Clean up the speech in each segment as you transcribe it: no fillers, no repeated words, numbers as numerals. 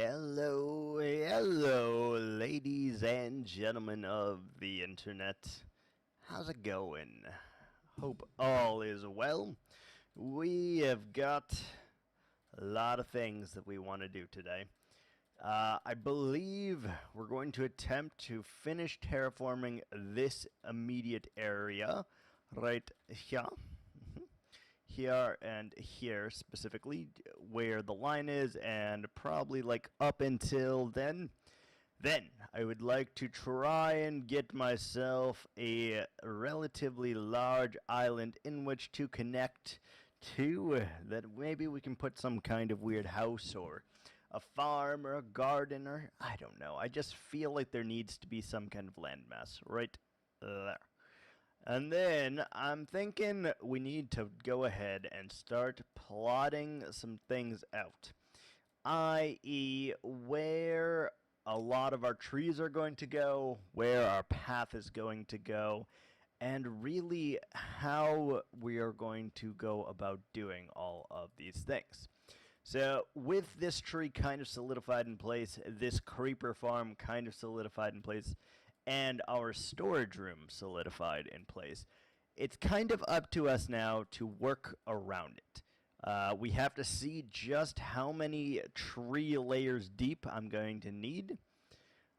Hello, ladies and gentlemen of the internet. How's it going? Hope all is well. We have got a lot of things that we want to do today. I believe we're going to attempt to finish terraforming this immediate area right here. Here and here specifically, where the line is, and probably like up until then. Then I would like to try and get myself a relatively large island in which to connect to, that maybe we can put some kind of weird house or a farm or a garden, or I don't know. I just feel like there needs to be some kind of landmass right there. And then I'm thinking we need to go ahead and start plotting some things out, i.e. where a lot of our trees are going to go, where our path is going to go, and really how we are going to go about doing all of these things. So with this tree kind of solidified in place, this creeper farm kind of solidified in place, and our storage room solidified in place, it's kind of up to us now to work around it. We have to see just how many tree layers deep I'm going to need.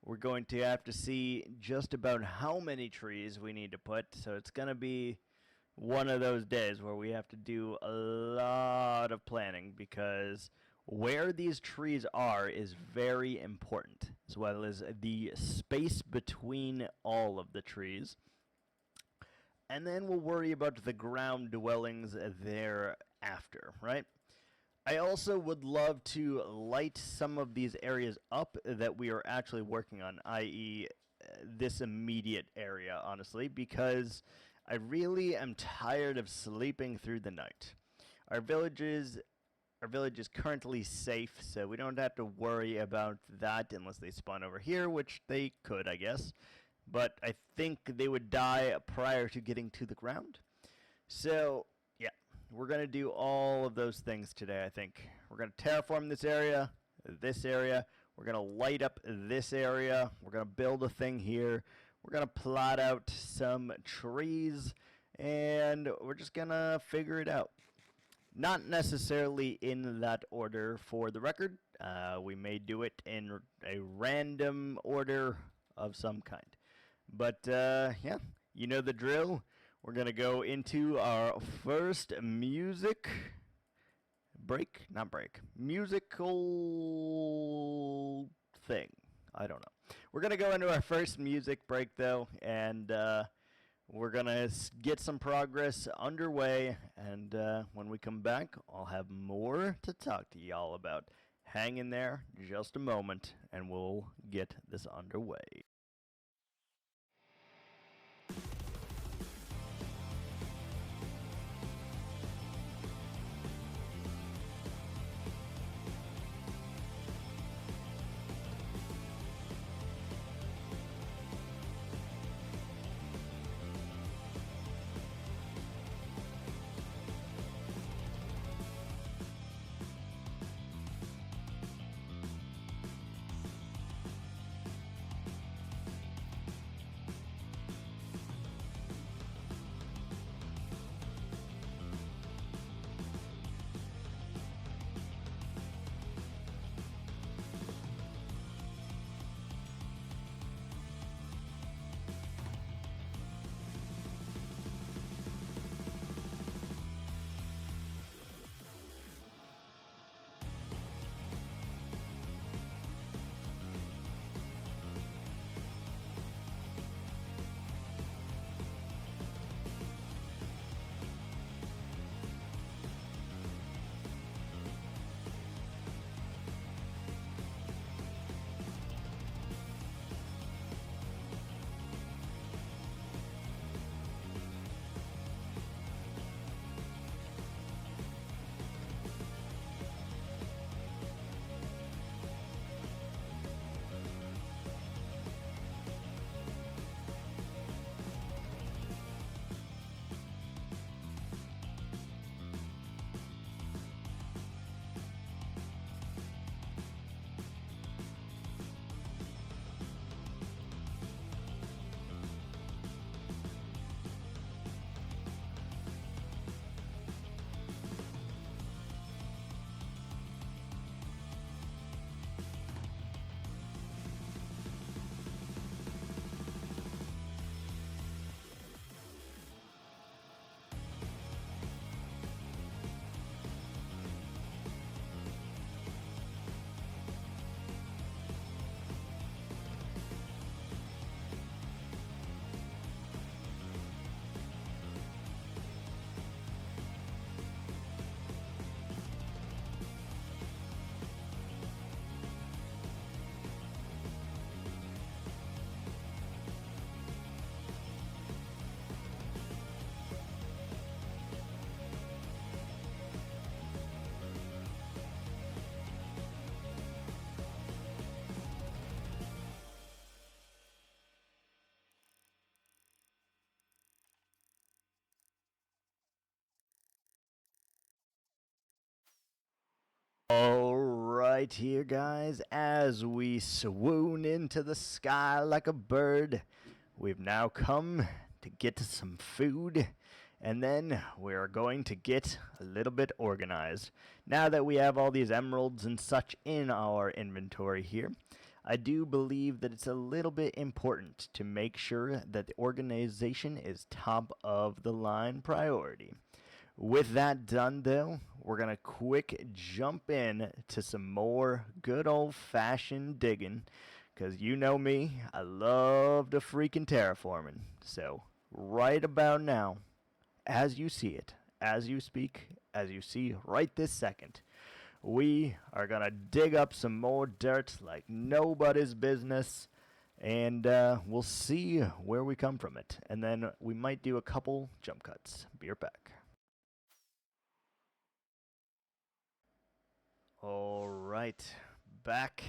We're going to have to see just about how many trees we need to put, so it's going to be one of those days where we have to do a lot of planning, because where these trees are is very important, as well as the space between all of the trees. And then we'll worry about the ground dwellings thereafter, right? I also would love to light some of these areas up that we are actually working on, i.e. this immediate area, honestly, because I really am tired of sleeping through the night. Our village is currently safe, so we don't have to worry about that unless they spawn over here, which they could, I guess. But I think they would die prior to getting to the ground. So, yeah, we're going to do all of those things today, I think. We're going to terraform this area. We're going to light up this area. We're going to build a thing here. We're going to plot out some trees, and we're just going to figure it out. Not necessarily in that order for the record. We may do it in a random order of some kind. But, yeah, you know the drill. We're going to go into our first musical thing. I don't know. We're going to go into our first music break, though, and we're going to get some progress underway, and when we come back, I'll have more to talk to y'all about. Hang in there just a moment, and we'll get this underway. right here, guys, as we swoon into the sky like a bird. We've now come to get some food, and then we're going to get a little bit organized. Now that we have all these emeralds and such in our inventory here, I do believe that it's a little bit important to make sure that the organization is top of the line priority. With that done, though, we're going to quick jump in to some more good old-fashioned digging, because you know me, I love the freaking terraforming. So, right about now, as you see it, as you speak, as you see right this second, we are going to dig up some more dirt like nobody's business, and we'll see where we come from it. And then we might do a couple jump cuts. Be right back. Alright, back.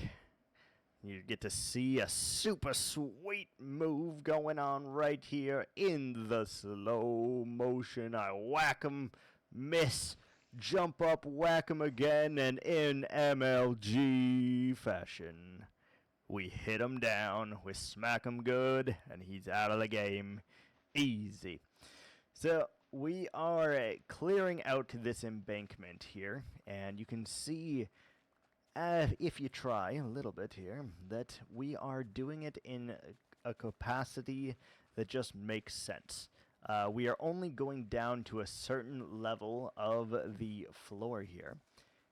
You get to see a super sweet move going on right here in the slow motion. I whack 'em, miss, jump up, whack 'em again, and in MLG fashion, we hit 'em down, we smack 'em good, and he's out of the game. Easy. So we are clearing out this embankment here, and you can see, if you try a little bit here, that we are doing it in a capacity that just makes sense. We are only going down to a certain level of the floor here.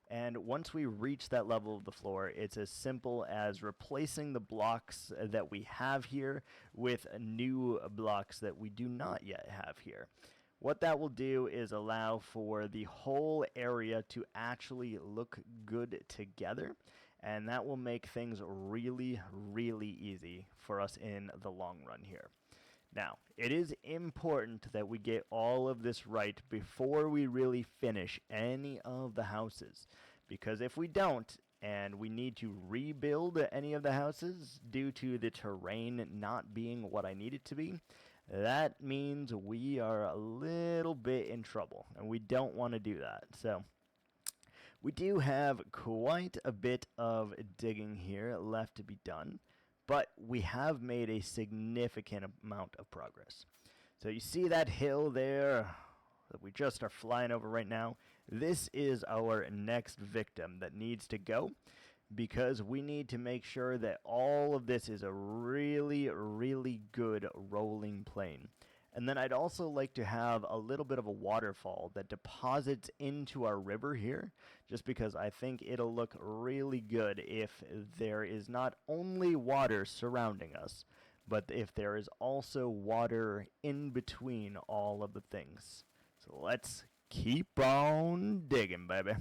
And once we reach that level of the floor, it's as simple as replacing the blocks that we have here with new blocks that we do not yet have here. What that will do is allow for the whole area to actually look good together, and that will make things really, really easy for us in the long run here. Now, it is important that we get all of this right before we really finish any of the houses, because if we don't, and we need to rebuild any of the houses due to the terrain not being what I need it to be, that means we are a little bit in trouble, and we don't want to do that. So we do have quite a bit of digging here left to be done, but we have made a significant amount of progress. So you see that hill there that we just are flying over right now? This is our next victim that needs to go, because we need to make sure that all of this is a really, really good rolling plane. And then I'd also like to have a little bit of a waterfall that deposits into our river here, just because I think it'll look really good if there is not only water surrounding us, but if there is also water in between all of the things. So let's keep on digging, baby.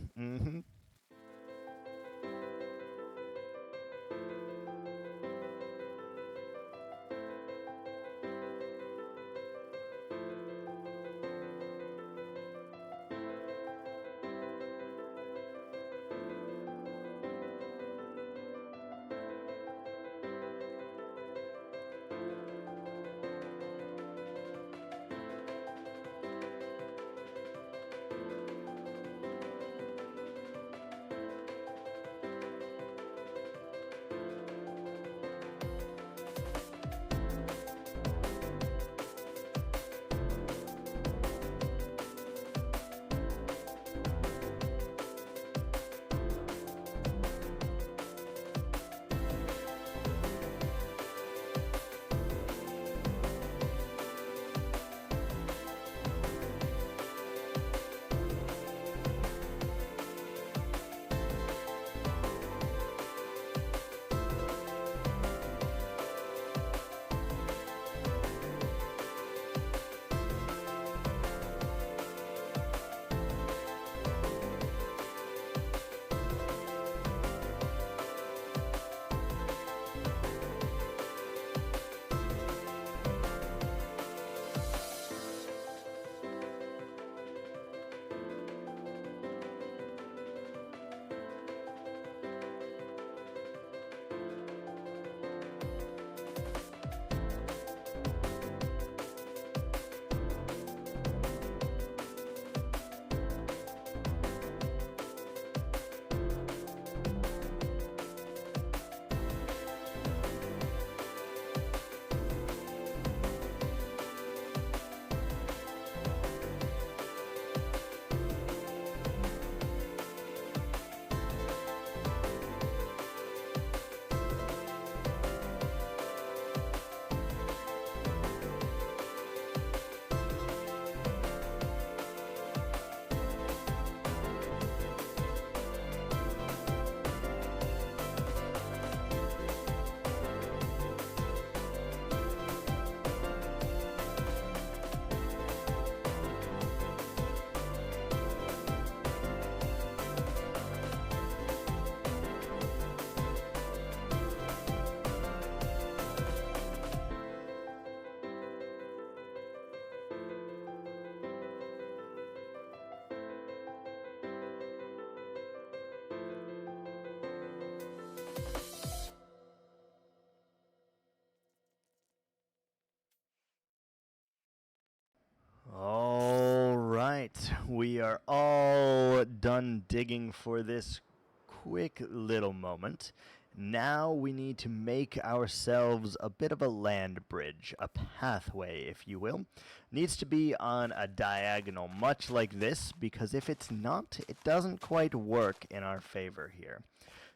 are all done digging for this quick little moment. Now we need to make ourselves a bit of a land bridge, a pathway, if you will. Needs to be on a diagonal, much like this, because if it's not, it doesn't quite work in our favor here.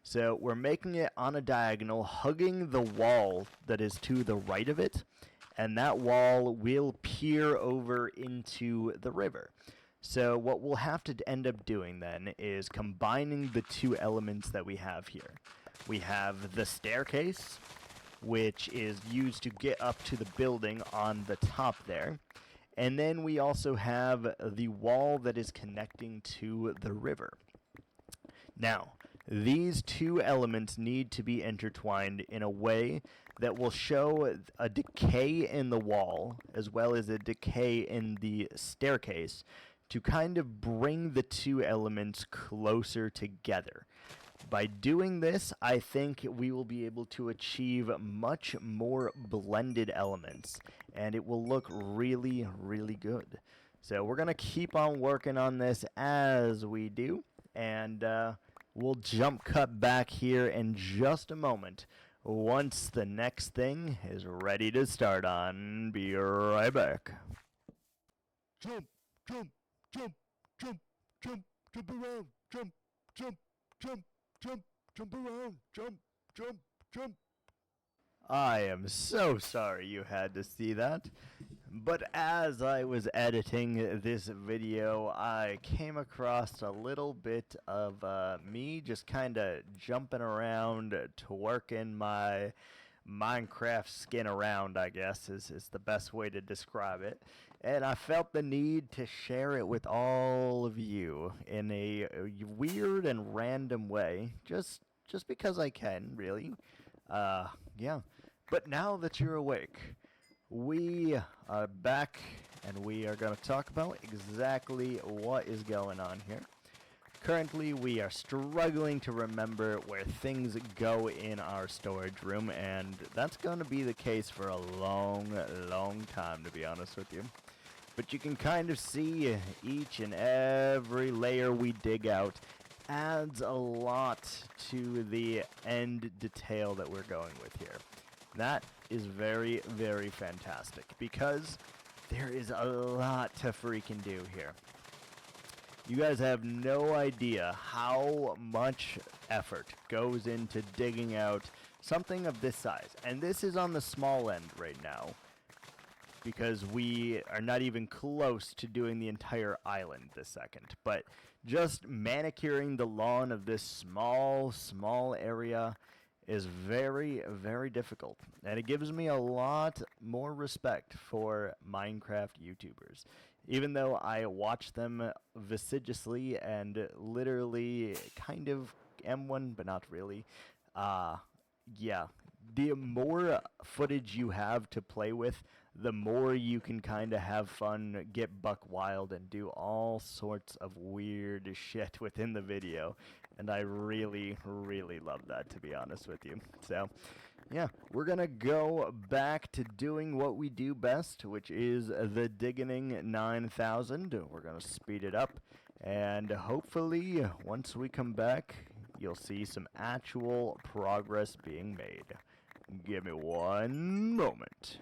So we're making it on a diagonal, hugging the wall that is to the right of it, and that wall will peer over into the river. So what we'll have to end up doing then is combining the two elements that we have here. We have the staircase, which is used to get up to the building on the top there. And then we also have the wall that is connecting to the river. Now, these two elements need to be intertwined in a way that will show a decay in the wall as well as a decay in the staircase to kind of bring the two elements closer together. By doing this, I think we will be able to achieve much more blended elements, and it will look really, really good. So we're going to keep on working on this as we do, and we'll jump cut back here in just a moment once the next thing is ready to start on. Be right back. Jump, jump, jump, jump, jump, jump around, jump, jump, jump. Jump, jump around, jump, jump, jump. I am so sorry you had to see that. But as I was editing this video, I came across a little bit of me just kind of jumping around, twerking my Minecraft skin around, I guess, is the best way to describe it. And I felt the need to share it with all of you in a weird and random way, just because I can, really. Yeah. But now that you're awake, we are back, and we are going to talk about exactly what is going on here. Currently, we are struggling to remember where things go in our storage room, and that's going to be the case for a long, long time, to be honest with you. But you can kind of see each and every layer we dig out adds a lot to the end detail that we're going with here. That is very, very fantastic, because there is a lot to freaking do here. You guys have no idea how much effort goes into digging out something of this size. And this is on the small end right now, because we are not even close to doing the entire island this second. But just manicuring the lawn of this small area is very, very difficult. And it gives me a lot more respect for Minecraft YouTubers. Even though I watch them vociferously and literally kind of am one, but not really, yeah, the more footage you have to play with, the more you can kind of have fun, get buck wild, and do all sorts of weird shit within the video. And I really, really love that, to be honest with you. So, yeah, we're going to go back to doing what we do best, which is the Digging 9000. We're going to speed it up, and hopefully, once we come back, you'll see some actual progress being made. Give me one moment.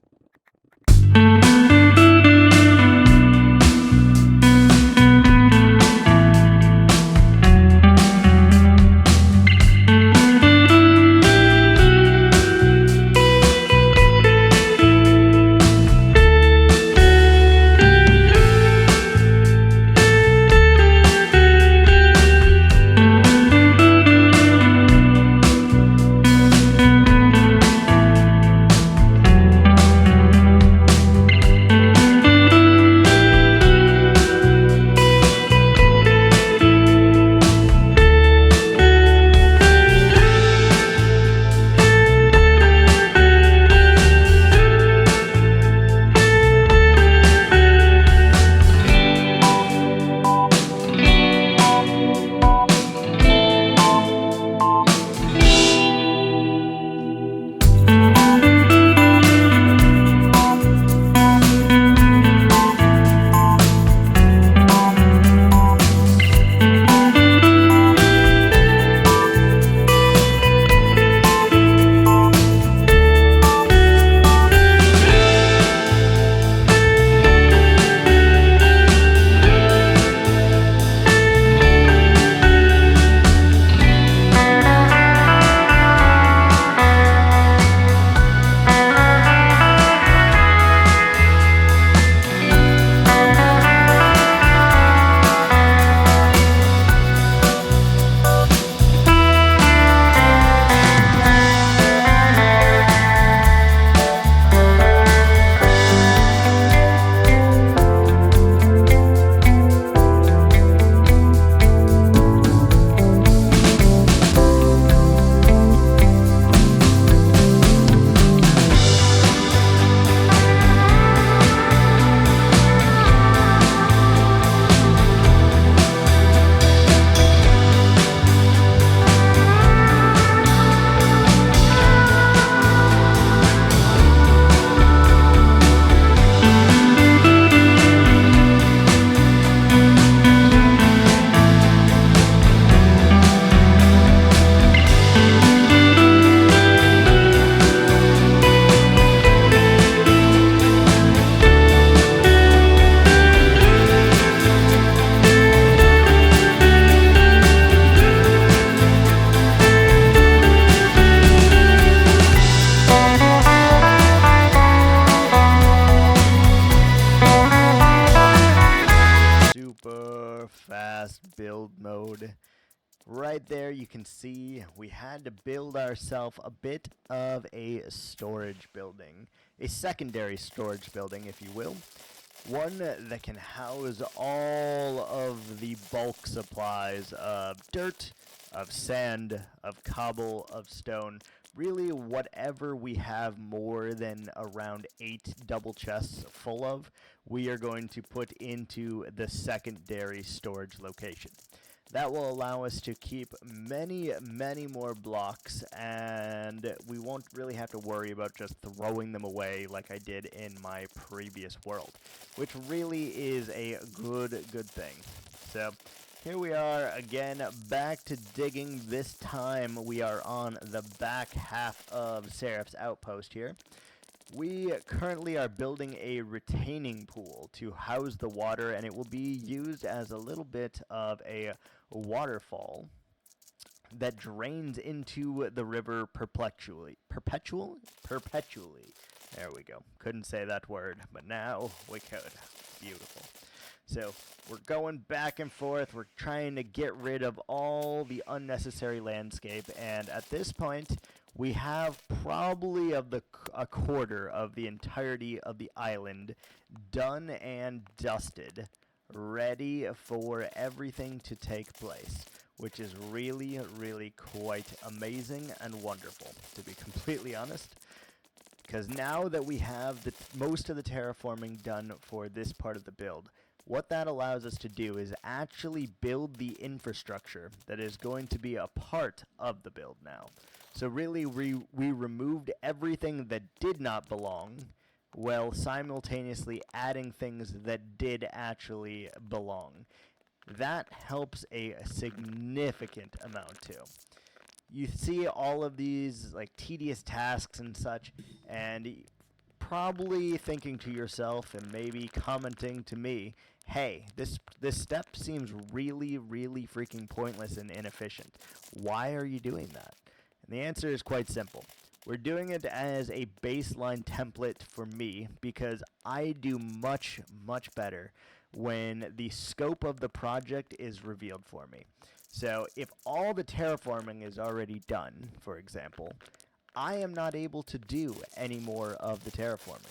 episode. Right there you can see we had to build ourselves a bit of a storage building. A secondary storage building, if you will. One that can house all of the bulk supplies of dirt, of sand, of cobble, of stone. Really whatever we have more than around 8 double chests full of, we are going to put into the secondary storage location. That will allow us to keep many, many more blocks, and we won't really have to worry about just throwing them away like I did in my previous world, which really is a good thing. So here we are again, back to digging. This time we are on the back half of Seraphs Outpost here. We currently are building a retaining pool to house the water, and it will be used as a little bit of a waterfall that drains into the river perpetually. There we go. Couldn't say that word, but now we could. Beautiful. So we're going back and forth. We're trying to get rid of all the unnecessary landscape, and at this point we have probably a quarter of the entirety of the island done and dusted, ready for everything to take place, which is really, really quite amazing and wonderful, to be completely honest. Because now that we have most of the terraforming done for this part of the build, what that allows us to do is actually build the infrastructure that is going to be a part of the build now. So really, we removed everything that did not belong, while simultaneously adding things that did actually belong. That helps a significant amount too. You see all of these like tedious tasks and such, and probably thinking to yourself and maybe commenting to me, hey, this step seems really, really freaking pointless and inefficient. Why are you doing that? And the answer is quite simple. We're doing it as a baseline template for me because I do much, much better when the scope of the project is revealed for me. So if all the terraforming is already done, for example, I am not able to do any more of the terraforming.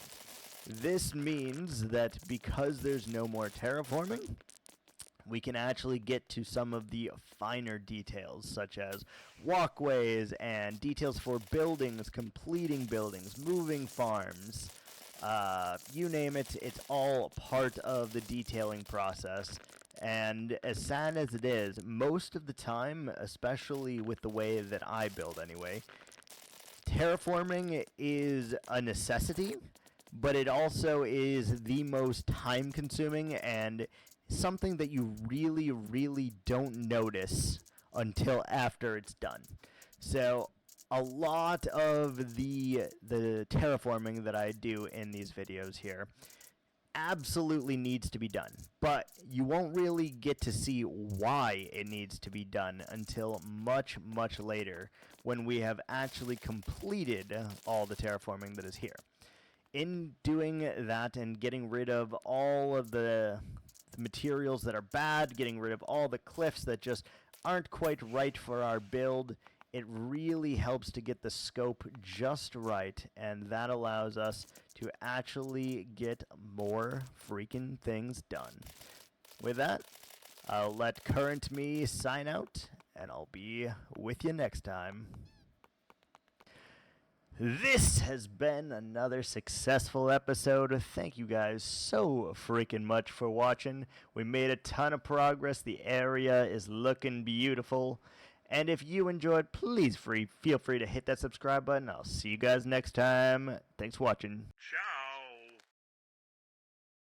This means that because there's no more terraforming, we can actually get to some of the finer details, such as walkways and details for buildings, completing buildings, moving farms, you name it, it's all part of the detailing process. And as sad as it is, most of the time, especially with the way that I build anyway, terraforming is a necessity, but it also is the most time-consuming and something that you really, really don't notice until after it's done. So a lot of the terraforming that I do in these videos here absolutely needs to be done, but you won't really get to see why it needs to be done until much, much later when we have actually completed all the terraforming that is here. In doing that and getting rid of all of the materials that are bad, getting rid of all the cliffs that just aren't quite right for our build, it really helps to get the scope just right, and that allows us to actually get more freaking things done. With that, I'll let current me sign out, and I'll be with you next time. This has been another successful episode. Thank you guys so freaking much for watching. We made a ton of progress. The area is looking beautiful. And if you enjoyed, please feel free to hit that subscribe button. I'll see you guys next time. Thanks for watching. Ciao.